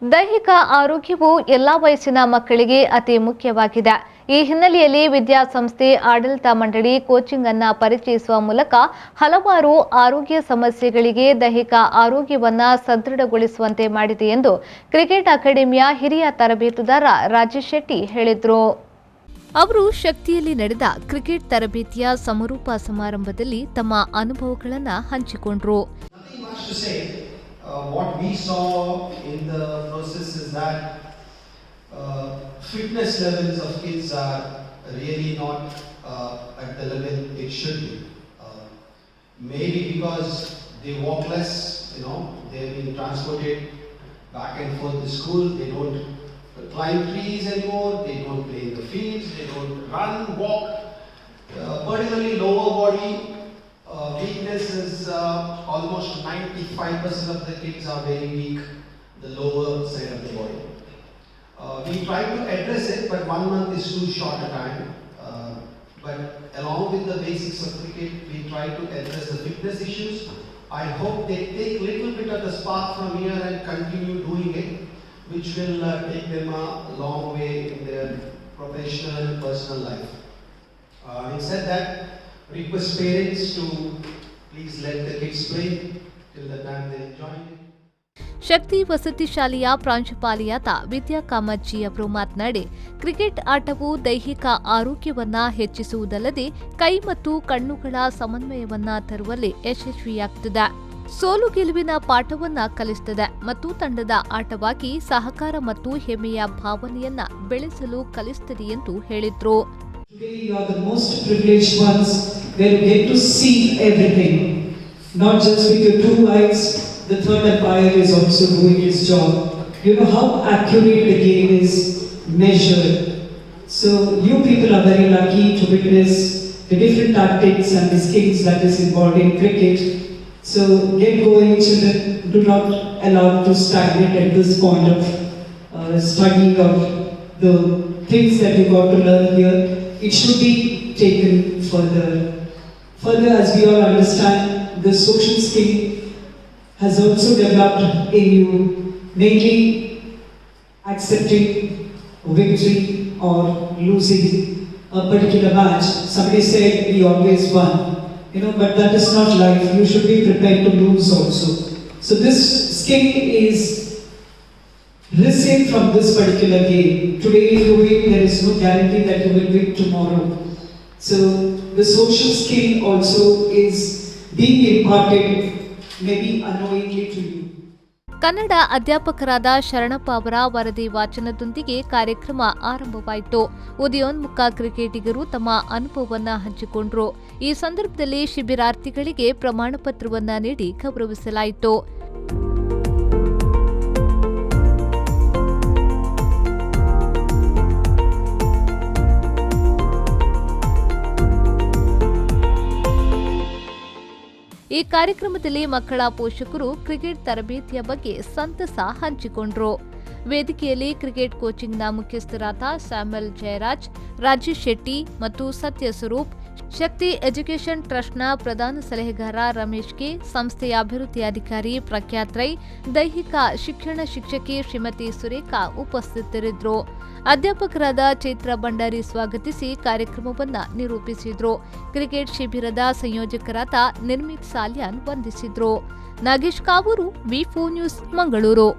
ದೈಹಿಕ ಆರೋಗ್ಯವು ಎಲ್ಲಾ ವಯಸ್ಸಿನ ಮಕ್ಕಳಿಗೆ ಅತಿ ಮುಖ್ಯವಾಗಿದೆ. ಈ ಹಿನ್ನೆಲೆಯಲ್ಲಿ ವಿದ್ಯಾಸಂಸ್ಥೆ ಆಡಳಿತ ಮಂಡಳಿ ಕೋಚಿಂಗ್ ಅನ್ನು ಪರಿಚಯಿಸುವ ಮೂಲಕ ಹಲವಾರು ಆರೋಗ್ಯ ಸಮಸ್ಯೆಗಳಿಗೆ ದೈಹಿಕ ಆರೋಗ್ಯವನ್ನ ಸದೃಢಗೊಳಿಸುವಂತೆ ಮಾಡಿದೆ ಎಂದು ಕ್ರಿಕೆಟ್ ಅಕಾಡೆಮಿಯ ಹಿರಿಯ ತರಬೇತುದಾರ ರಾಜೇಶ್ ಶೆಟ್ಟಿ ಹೇಳಿದರು. ಅವರು ಶಕ್ತಿಯಲ್ಲಿ ನಡೆದ ಕ್ರಿಕೆಟ್ ತರಬೇತಿಯ ಸಮಾರೋಪ ಸಮಾರಂಭದಲ್ಲಿ ತಮ್ಮ ಅನುಭವಗಳನ್ನು ಹಂಚಿಕೊಂಡರು. What we saw in the process is that fitness levels of kids are really not at the level it should be. Maybe because they walk less, they've been transported back and forth to school, they don't climb trees anymore, they don't play in the fields, they don't run, walk, particularly lower body. Weakness is almost 95% of the kids are very weak, the lower side of the body. We try to address it, but 1 month is too short a time. But along with the basics of cricket, we try to address the fitness issues. I hope they take little bit of the spark from here and continue doing it, which will take them a long way in their professional and personal life. Having said that, request parents to please let the kids play till the time they enjoy it. ಶಕ್ತಿ ವಸತಿ ಶಾಲೆಯ ಪ್ರಾಂಶುಪಾಲಿಯಾದ ವಿದ್ಯಾ ಕಾಮಜ್ಜಿ ಅವರು ಮಾತನಾಡಿ, cricket ಆಟವು ದೈಹಿಕ ಆರೋಗ್ಯವನ್ನ ಹೆಚ್ಚಿಸುವುದಲ್ಲದೆ ಕೈ ಮತ್ತು ಕಣ್ಣುಗಳ ಸಮನ್ವಯವನ್ನ ತರುವಲ್ಲಿ ಯಶಸ್ವಿಯಾಗುತ್ತದೆ. ಸೋಲು ಗೆಲುವಿನ ಪಾಠವನ್ನ ಕಲಿಸುತ್ತದೆ ಮತ್ತು ತಂಡದ ಆಟವಾಗಿ ಸಹಕಾರ ಮತ್ತು ಹೆಮ್ಮೆಯ ಭಾವನೆಯನ್ನ ಬೆಳೆಸಲು ಕಲಿಸುತ್ತದೆ ಎಂದು ಹೇಳಿದ್ರು. Today you are the most privileged ones where you get to see everything, not just with your 2 eyes. The third umpire is also doing his job. You know how accurate the game is measured. So you people are very lucky to witness the different tactics and the skills that is involved in cricket. So get going, children. Do not allow to stagnate at this point of studying of the things that you got to learn here. It should be taken further. Further, as we all understand, the social skill has also developed in you, mainly accepting victory or losing a particular match. Somebody said we always won, but that is not life. You should be prepared to lose also. So this skill is received from this particular game. Today you win, there is no guarantee that you will win tomorrow. So the social skill also is being imparted, maybe unknowingly to you. Kannada ಅಧ್ಯಾಪಕರಾದ Sharanappa ಅವರ ವರದಿ ವಾಚನದೊಂದಿಗೆ ಕಾರ್ಯಕ್ರಮ ಆರಂಭವಾಯಿತು. ಉದಯೋನ್ಮುಖ ಕ್ರಿಕೆಟಿಗರು ತಮ್ಮ ಅನುಭವವನ್ನು ಹಂಚಿಕೊಂಡರು. ಈ ಸಂದರ್ಭದಲ್ಲಿ ಶಿಬಿರಾರ್ಥಿಗಳಿಗೆ ಪ್ರಮಾಣ ಪತ್ರವನ್ನು ನೀಡಿ ಗೌರವಿಸಲಾಯಿತು. ಈ ಕಾರ್ಯಕ್ರಮದಲ್ಲಿ ಮಕ್ಕಳ ಪೋಷಕರು ಕ್ರಿಕೆಟ್ ತರಬೇತಿಯ ಬಗ್ಗೆ ಸಂತಸ ಹಂಚಿಕೊಂಡರು. ವೇದಿಕೆಯಲ್ಲಿ ಕ್ರಿಕೆಟ್ ಕೋಚಿಂಗ್ನ ಮುಖ್ಯಸ್ಥರಾದ ಸ್ಯಾಮ್ಯುಯಲ್ ಜಯರಾಜ್, ರಾಜೇಶ್ ಶೆಟ್ಟಿ ಮತ್ತು ಸತ್ಯ ಸ್ವರೂಪ್, ಶಕ್ತಿ ಎಜುಕೇಷನ್ ಟ್ರಸ್ಟ್ನ ಪ್ರಧಾನ ಸಲಹೆಗಾರ ರಮೇಶ್ ಕೆ, ಸಂಸ್ಥೆಯ ಅಭಿವೃದ್ಧಿ ಅಧಿಕಾರಿ ಪ್ರಖ್ಯಾತ್ ರೈ, ದೈಹಿಕ ಶಿಕ್ಷಣ ಶಿಕ್ಷಕಿ ಶ್ರೀಮತಿ ಸುರೇಖಾ ಉಪಸ್ಥಿತರಿದ್ದರು. ಅಧ್ಯಾಪಕರಾದ ಚೈತ್ರ ಭಂಡಾರಿ ಸ್ವಾಗತಿಸಿ ಕಾರ್ಯಕ್ರಮವನ್ನು ನಿರೂಪಿಸಿದ್ರು. ಕ್ರಿಕೆಟ್ ಶಿಬಿರದ ಸಂಯೋಜಕರಾದ ನಿರ್ಮಿತ್ ಸಾಲ್ಯಾನ್ ವಂದಿಸಿದ್ರು. ನಾಗೇಶ್ ಕಾವೂರು, ವಿ4 ನ್ಯೂಸ್, ಮಂಗಳೂರು.